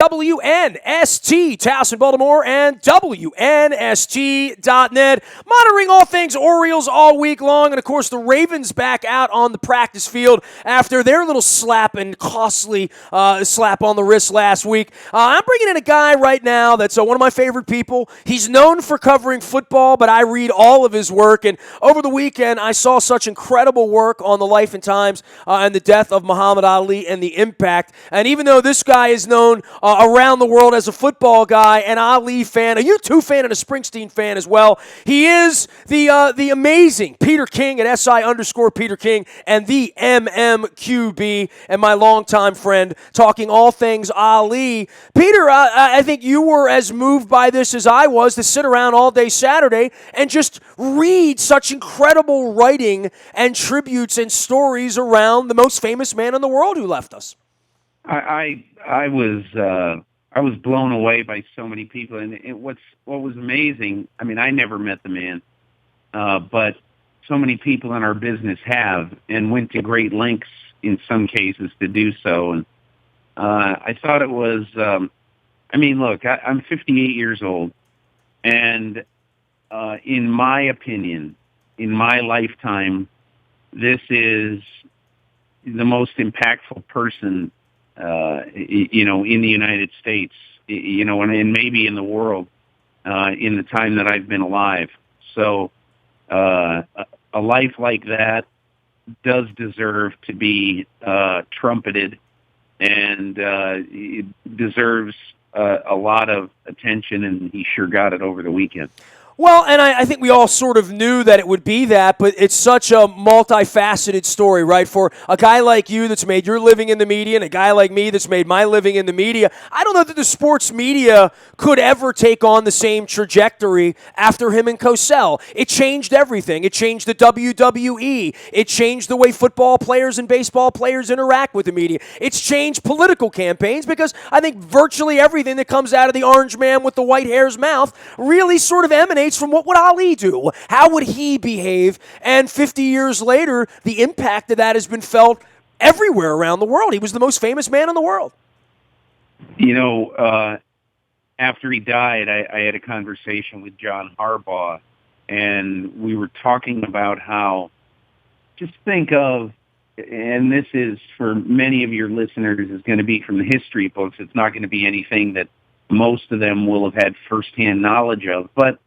WNST, Towson, Baltimore, and WNST.net. Monitoring all things Orioles all week long. And, of course, the Ravens back out on the practice field after their little slap and costly slap on the wrist last week. I'm bringing in a guy right now that's one of my favorite people. He's known for covering football, but I read all of his work. And over the weekend, I saw such incredible work on the life and times and the death of Muhammad Ali and the impact. And even though this guy is known around the world as a football guy, an Ali fan, a U2 fan, and a Springsteen fan as well, he is the amazing Peter King at SI_Peter King and the MMQB, and my longtime friend, talking all things Ali. Peter, I think you were as moved by this as I was to sit around all day Saturday and just read such incredible writing and tributes and stories around the most famous man in the world who left us. I was blown away by so many people, and what was amazing. I mean, I never met the man, but so many people in our business have, and went to great lengths in some cases to do so. And I thought it was. I mean, look, I'm 58 years old, and in my opinion, in my lifetime, this is the most impactful person. In the United States, and maybe in the world, in the time that I've been alive. So, a life like that does deserve to be trumpeted, and it deserves a lot of attention, and he sure got it over the weekend. Well, and I think we all sort of knew that it would be that, but it's such a multifaceted story, right? For a guy like you that's made your living in the media and a guy like me that's made my living in the media, I don't know that the sports media could ever take on the same trajectory after him and Cosell. It changed everything. It changed the WWE. It changed the way football players and baseball players interact with the media. It's changed political campaigns because I think virtually everything that comes out of the orange man with the white hair's mouth really sort of emanates from what would Ali do? How would he behave? And 50 years later, the impact of that has been felt everywhere around the world. He was the most famous man in the world. After he died, I had a conversation with John Harbaugh, and we were talking about how, just think of, and this is for many of your listeners, is going to be from the history books. It's not going to be anything that most of them will have had firsthand knowledge of, but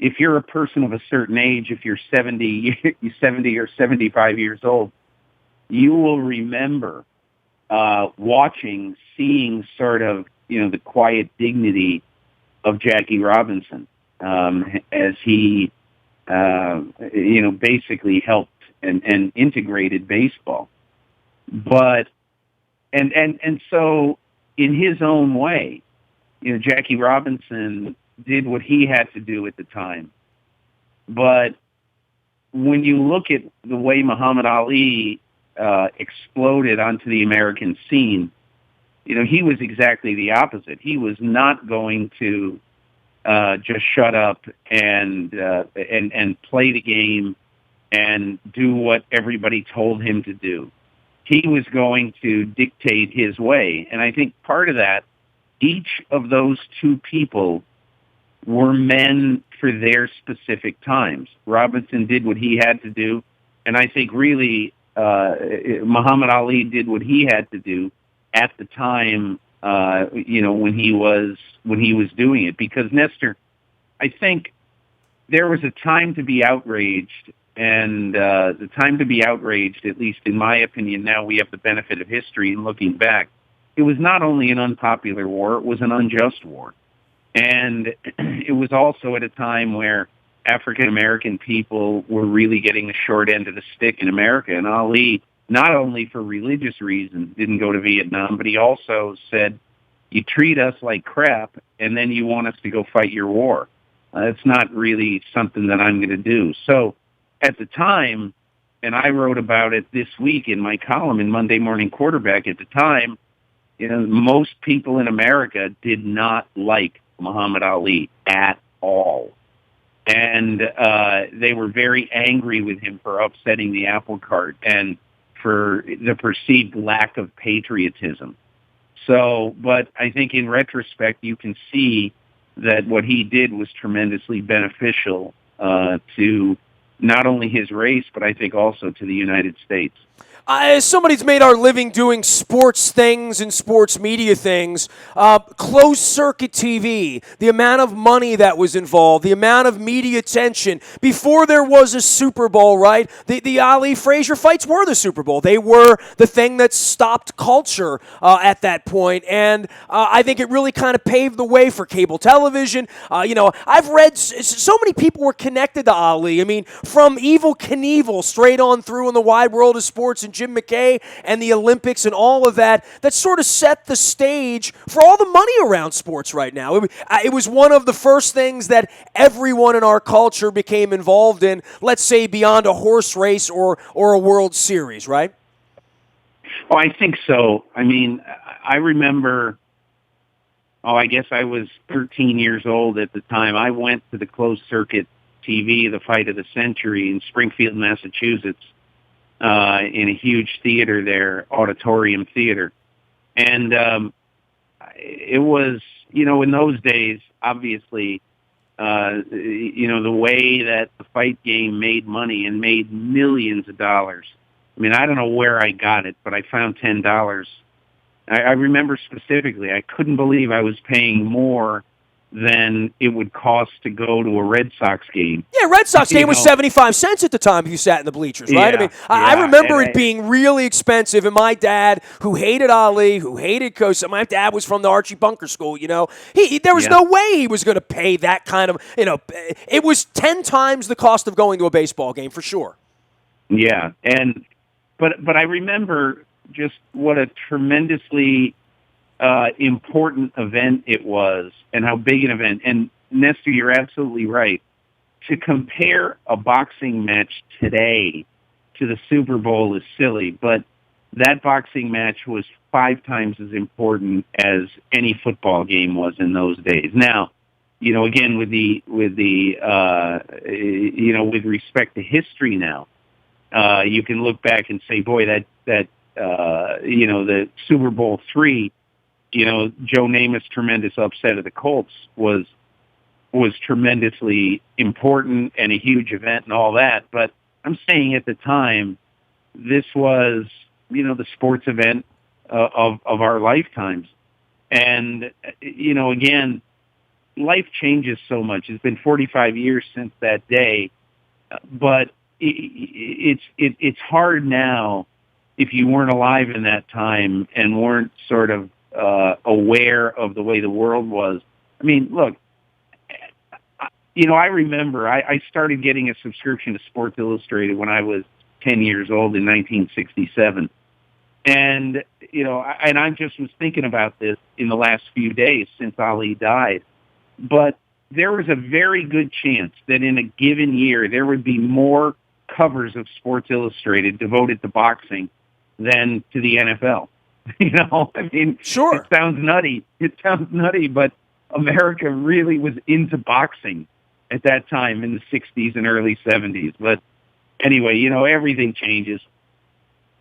if you're a person of a certain age, if you're 70 or 75 years old, you will remember seeing sort of, the quiet dignity of Jackie Robinson as he, basically helped and integrated baseball. But, and so in his own way, Jackie Robinson did what he had to do at the time. But when you look at the way Muhammad Ali exploded onto the American scene, he was exactly the opposite. He was not going to just shut up and play the game and do what everybody told him to do. He was going to dictate his way. And I think part of that, each of those two people were men for their specific times. Robinson did what he had to do, and I think really Muhammad Ali did what he had to do at the time, when he was doing it. Because, Nestor, I think there was a time to be outraged, and the time to be outraged, at least in my opinion, now we have the benefit of history and looking back, it was not only an unpopular war, it was an unjust war. And it was also at a time where African-American people were really getting the short end of the stick in America. And Ali, not only for religious reasons, didn't go to Vietnam, but he also said, you treat us like crap, and then you want us to go fight your war. It's not really something that I'm going to do. So at the time, and I wrote about it this week in my column in Monday Morning Quarterback, at the time, most people in America did not like Muhammad Ali at all. And they were very angry with him for upsetting the apple cart and for the perceived lack of patriotism. So, but I think in retrospect, you can see that what he did was tremendously beneficial to not only his race, but I think also to the United States. As somebody's made our living doing sports things and sports media things, closed circuit TV, the amount of money that was involved, the amount of media attention before there was a Super Bowl, right? The Ali Frazier fights were the Super Bowl. They were the thing that stopped culture at that point, and I think it really kind of paved the way for cable television. I've read so many people were connected to Ali. I mean, from Evel Knievel straight on through in the wide world of sports, and Jim McKay and the Olympics and all of that sort of set the stage for all the money around sports right now. It was one of the first things that everyone in our culture became involved in, let's say beyond a horse race or a World Series, right? Oh, I think so. I mean, I remember, I guess I was 13 years old at the time. I went to the closed circuit TV, the fight of the century in Springfield, Massachusetts, in a huge theater there, auditorium theater. And it was, in those days, obviously, the way that the fight game made money and made millions of dollars. I mean, I don't know where I got it, but I found $10. I remember specifically, I couldn't believe I was paying more than it would cost to go to a Red Sox game. Yeah, Red Sox game was 75 cents at the time if you sat in the bleachers, right? Yeah, I remember it being really expensive, and my dad, who hated Ali, who hated Cosa, my dad was from the Archie Bunker School, there was no way he was going to pay that kind of, it was 10 times the cost of going to a baseball game, for sure. Yeah, but I remember just what a tremendously important event it was, and how big an event. And Nestor, you're absolutely right. To compare a boxing match today to the Super Bowl is silly, but that boxing match was 5 times as important as any football game was in those days. Now, again, with respect to history now, you can look back and say, boy, that the Super Bowl III, Joe Namath's tremendous upset of the Colts was tremendously important and a huge event and all that. But I'm saying at the time, this was, the sports event of our lifetimes. And, again, life changes so much. It's been 45 years since that day, but it's hard now if you weren't alive in that time and weren't sort of aware of the way the world was. I mean, look, I remember I started getting a subscription to Sports Illustrated when I was 10 years old in 1967. And, and I just was thinking about this in the last few days since Ali died. But there was a very good chance that in a given year there would be more covers of Sports Illustrated devoted to boxing than to the NFL. I mean, sure. It sounds nutty, but America really was into boxing at that time in the 60s and early 70s. But anyway, everything changes.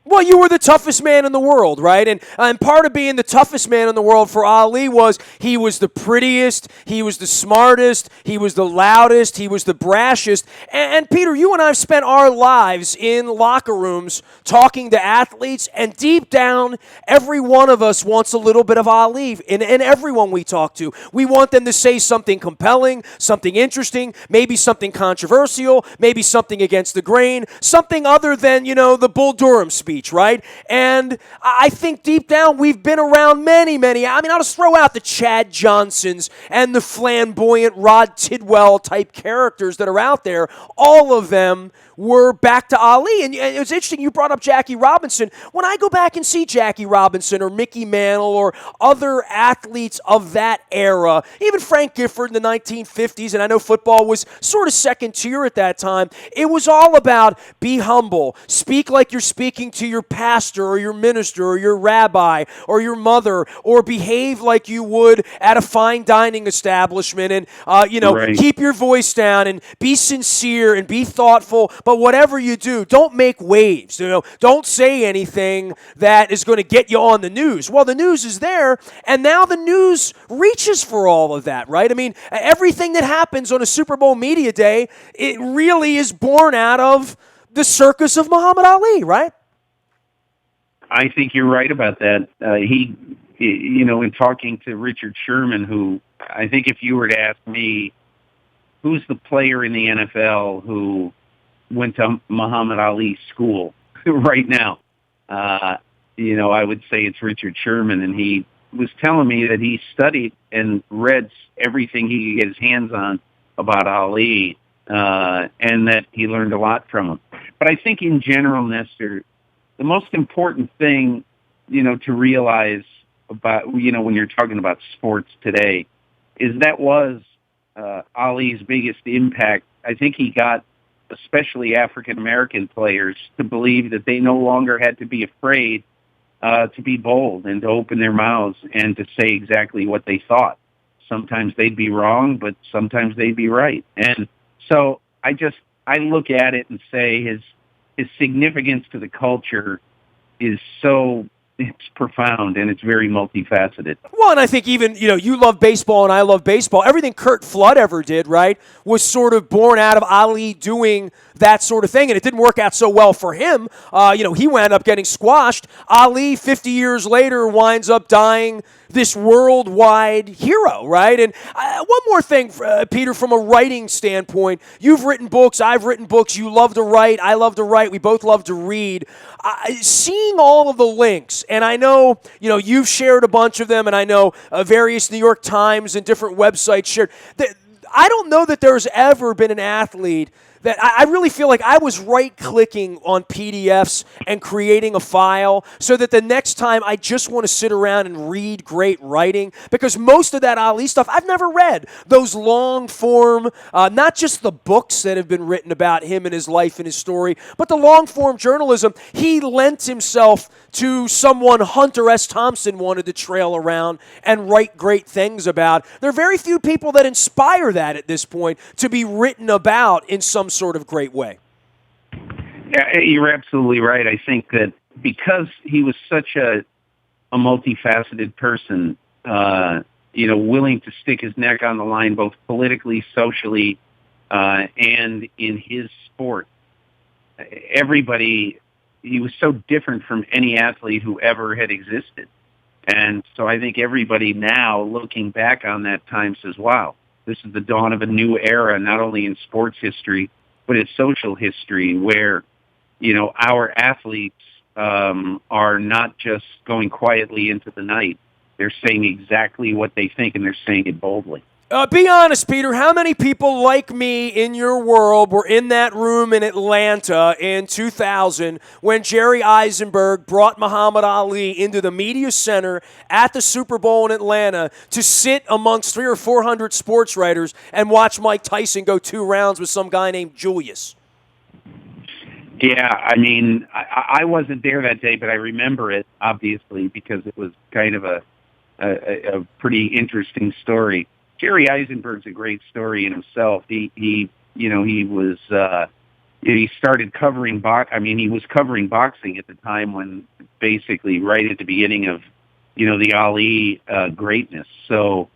Well, you were the toughest man in the world, right? And part of being the toughest man in the world for Ali was he was the prettiest, he was the smartest, he was the loudest, he was the brashest. And Peter, you and I have spent our lives in locker rooms talking to athletes, and deep down, every one of us wants a little bit of Ali in everyone we talk to. We want them to say something compelling, something interesting, maybe something controversial, maybe something against the grain, something other than, the Bull Durham speech. Right? And I think deep down we've been around many. I mean, I'll just throw out the Chad Johnsons and the flamboyant Rod Tidwell type characters that are out there. All of them were back to Ali. And it was interesting you brought up Jackie Robinson. When I go back and see Jackie Robinson or Mickey Mantle or other athletes of that era, even Frank Gifford in the 1950s, and I know football was sort of second tier at that time, it was all about be humble, speak like you're speaking to your pastor or your minister or your rabbi or your mother, or behave like you would at a fine dining establishment, and Right. keep your voice down and be sincere and be thoughtful. But whatever you do, don't make waves. Don't say anything that is going to get you on the news. Well, the news is there, and now the news reaches for all of that, right? I mean, everything that happens on a Super Bowl media day, it really is born out of the circus of Muhammad Ali, right? I think you're right about that. In talking to Richard Sherman, who I think if you were to ask me, who's the player in the NFL who went to Muhammad Ali's school right now, I would say it's Richard Sherman. And he was telling me that he studied and read everything he could get his hands on about Ali, and that he learned a lot from him. But I think in general, Nestor, the most important thing, to realize about, when you're talking about sports today, is that was Ali's biggest impact. I think he got especially African-American players to believe that they no longer had to be afraid to be bold and to open their mouths and to say exactly what they thought. Sometimes they'd be wrong, but sometimes they'd be right. And so I look at it and say his significance to the culture is it's profound, and it's very multifaceted. Well, and I think even, you love baseball and I love baseball. Everything Curt Flood ever did, right, was sort of born out of Ali doing that sort of thing, and it didn't work out so well for him. He wound up getting squashed. Ali, 50 years later, winds up dying this worldwide hero, right? And one more thing, Peter, from a writing standpoint, you've written books, I've written books, you love to write, I love to write, we both love to read. Seeing all of the links, and I know, you've shared a bunch of them, and I know various New York Times and different websites shared. I don't know that there's ever been an athlete that I really feel like I was right-clicking on PDFs and creating a file so that the next time I just want to sit around and read great writing, because most of that Ali stuff I've never read. Those long-form, not just the books that have been written about him and his life and his story, but the long-form journalism. He lent himself to someone Hunter S. Thompson wanted to trail around and write great things about. There are very few people that inspire that at this point to be written about in some sort of great way. Yeah, you're absolutely right. I think that because he was such a multifaceted person, willing to stick his neck on the line both politically, socially, and in his sport, he was so different from any athlete who ever had existed. And so I think everybody now, looking back on that time, says, wow, this is the dawn of a new era, not only in sports history, but in social history, where, our athletes are not just going quietly into the night. They're saying exactly what they think, and they're saying it boldly. Be honest, Peter. How many people like me in your world were in that room in Atlanta in 2000 when Jerry Eisenberg brought Muhammad Ali into the media center at the Super Bowl in Atlanta to sit amongst 300 or 400 sports writers and watch Mike Tyson go 2 rounds with some guy named Julius? Yeah, I mean, I wasn't there that day, but I remember it, obviously, because it was kind of a pretty interesting story. Jerry Eisenberg's a great story in himself. He started covering he was covering boxing at the time when basically right at the beginning of, the Ali greatness. So,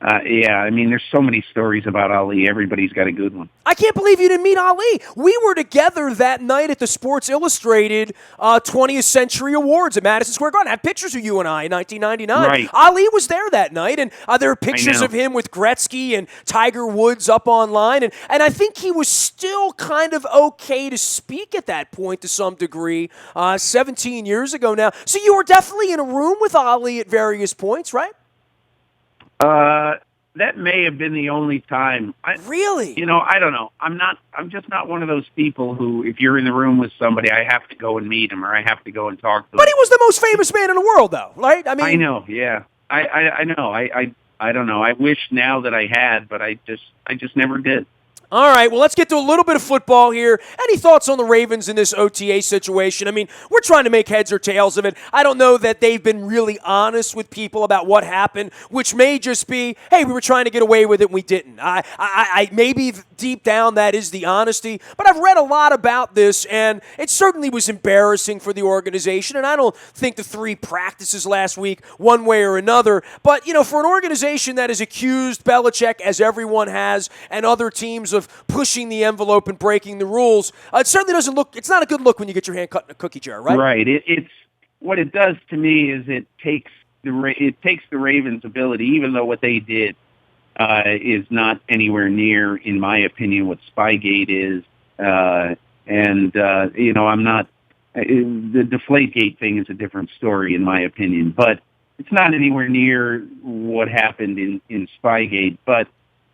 there's so many stories about Ali. Everybody's got a good one. I can't believe you didn't meet Ali. We were together that night at the Sports Illustrated 20th Century Awards at Madison Square Garden. I have pictures of you and I in 1999. Right. Ali was there that night, and there are pictures of him with Gretzky and Tiger Woods up online. And I think he was still kind of okay to speak at that point to some degree, 17 years ago now. So you were definitely in a room with Ali at various points, right? That may have been the only time. Really? I don't know. I'm just not one of those people who, if you're in the room with somebody, I have to go and meet him or I have to go and talk to him. But he was the most famous man in the world, though, right? I mean, I know. Yeah. I know. I don't know. I wish now that I had, but I just never did. All right, well, let's get to a little bit of football here. Any thoughts on the Ravens in this OTA situation? I mean, we're trying to make heads or tails of it. I don't know that they've been really honest with people about what happened, which may just be, hey, we were trying to get away with it and we didn't. I maybe deep down that is the honesty, but I've read a lot about this, and it certainly was embarrassing for the organization, and I don't think the 3 practices last week, one way or another, but, for an organization that has accused Belichick, as everyone has, and other teams of pushing the envelope and breaking the rules, it certainly doesn't look. It's not a good look when you get your hand cut in a cookie jar, right? Right. It's what it does to me is it takes the Ravens' ability, even though what they did is not anywhere near, in my opinion, what Spygate is. I'm not. The Deflategate thing is a different story, in my opinion, but it's not anywhere near what happened in Spygate. But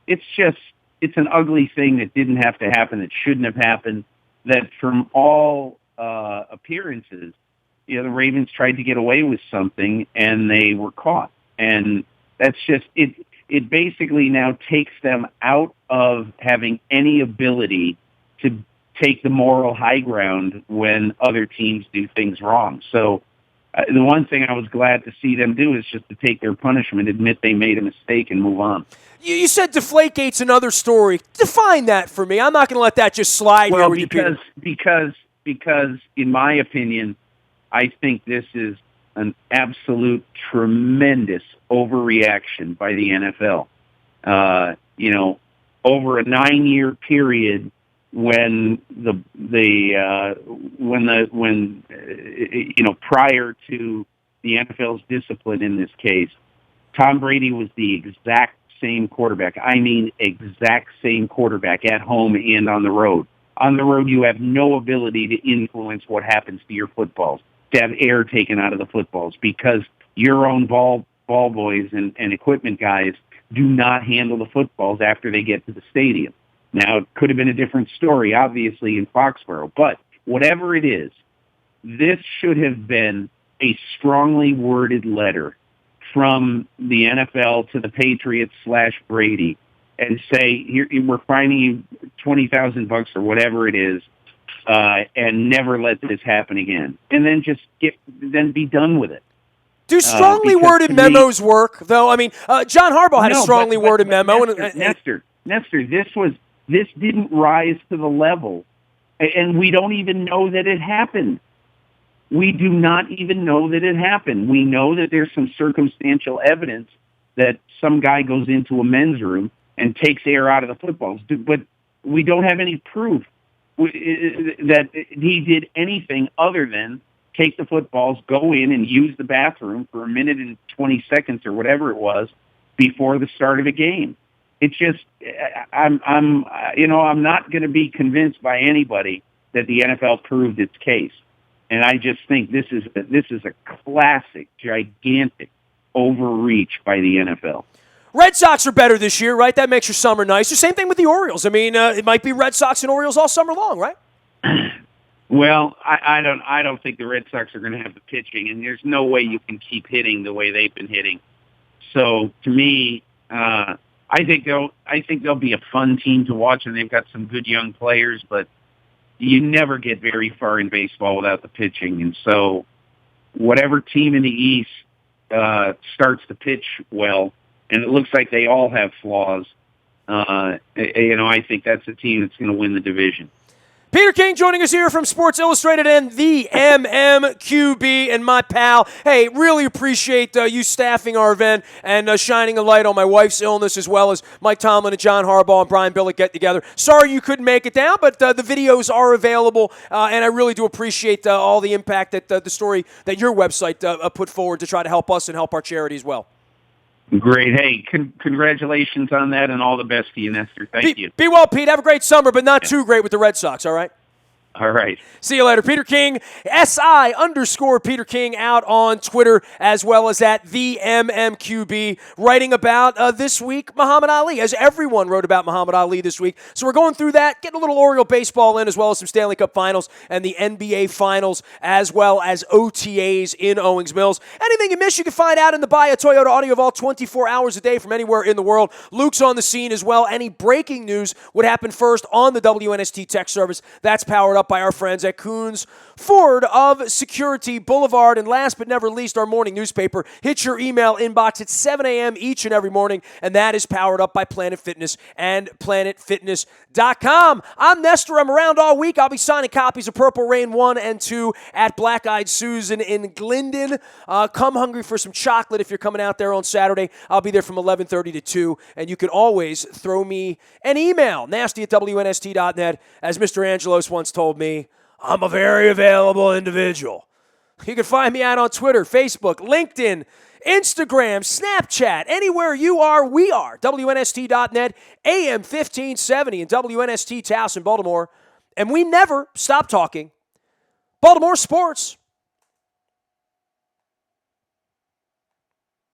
it's an ugly thing that didn't have to happen, that shouldn't have happened, that from all appearances, the Ravens tried to get away with something and they were caught. And that's just, it basically now takes them out of having any ability to take the moral high ground when other teams do things wrong. So the one thing I was glad to see them do is just to take their punishment, admit they made a mistake, and move on. You said Deflategate's another story. Define that for me. I'm not going to let that just slide here with you, Peter. Because in my opinion, I think this is an absolute tremendous overreaction by the NFL. Over a 9-year period, when prior to the NFL's discipline in this case, Tom Brady was the exact same quarterback. I mean, exact same quarterback at home and on the road. On the road, you have no ability to influence what happens to your footballs, to have air taken out of the footballs, because your own ball boys and equipment guys do not handle the footballs after they get to the stadium. Now, it could have been a different story, obviously, in Foxborough, but whatever it is, this should have been a strongly worded letter from the NFL to the Patriots / Brady, and say, here, we're fining you $20,000 or whatever it is, and never let this happen again. And then just be done with it. Do strongly worded memos work, though? I mean, John Harbaugh had a strongly worded memo. Nestor, this didn't rise to the level, and we don't even know that it happened. We do not even know that it happened. We know that there's some circumstantial evidence that some guy goes into a men's room and takes air out of the footballs, but we don't have any proof that he did anything other than take the footballs, go in and use the bathroom for a minute and 20 seconds or whatever it was before the start of a game. It's just, I'm not going to be convinced by anybody that the NFL proved its case. And I just think this is a classic, gigantic overreach by the NFL. Red Sox are better this year, right? That makes your summer nicer. Same thing with the Orioles. I mean, it might be Red Sox and Orioles all summer long, right? Well, I don't think the Red Sox are going to have the pitching, and there's no way you can keep hitting the way they've been hitting. So to me, I think they'll be a fun team to watch, and they've got some good young players, but you never get very far in baseball without the pitching. And so whatever team in the East starts to pitch well, and it looks like they all have flaws, I think that's the team that's going to win the division. Peter King joining us here from Sports Illustrated and the MMQB, and my pal. Hey, really appreciate you staffing our event and shining a light on my wife's illness, as well as Mike Tomlin and John Harbaugh and Brian Billick get together. Sorry you couldn't make it down, but the videos are available, and I really do appreciate all the impact that the story that your website put forward to try to help us and help our charity as well. Great. Hey, congratulations on that, and all the best to you, Nestor. Thank you. Be well, Pete. Have a great summer, but not too great with the Red Sox, all right? All right. See you later. Peter King, SI_Peter King out on Twitter, as well as at the MMQB, writing about this week Muhammad Ali, as everyone wrote about Muhammad Ali this week. So we're going through that, getting a little Oriole baseball in, as well as some Stanley Cup Finals and the NBA Finals, as well as OTAs in Owings Mills. Anything you miss, you can find out in the Buy a Toyota Audio Vault 24 hours a day from anywhere in the world. Luke's on the scene as well. Any breaking news would happen first on the WNST text service. That's powered up by our friends at Coons Ford of Security Boulevard. And last but never least, our morning newspaper hits your email inbox at 7 a.m. each and every morning, and that is powered up by Planet Fitness and PlanetFitness.com. I'm Nestor. I'm around all week. I'll be signing copies of Purple Rain 1 and 2 at Black Eyed Susan in Glendon. Come hungry for some chocolate if you're coming out there on Saturday. I'll be there from 11:30 to 2, and you can always throw me an email, nasty@WNST.net. As Mr. Angelos once told me, I'm a very available individual. You can find me out on Twitter, Facebook, LinkedIn, Instagram, Snapchat, anywhere you are, we are. WNST.net, AM 1570 and WNST Taos in Baltimore. And we never stop talking Baltimore sports.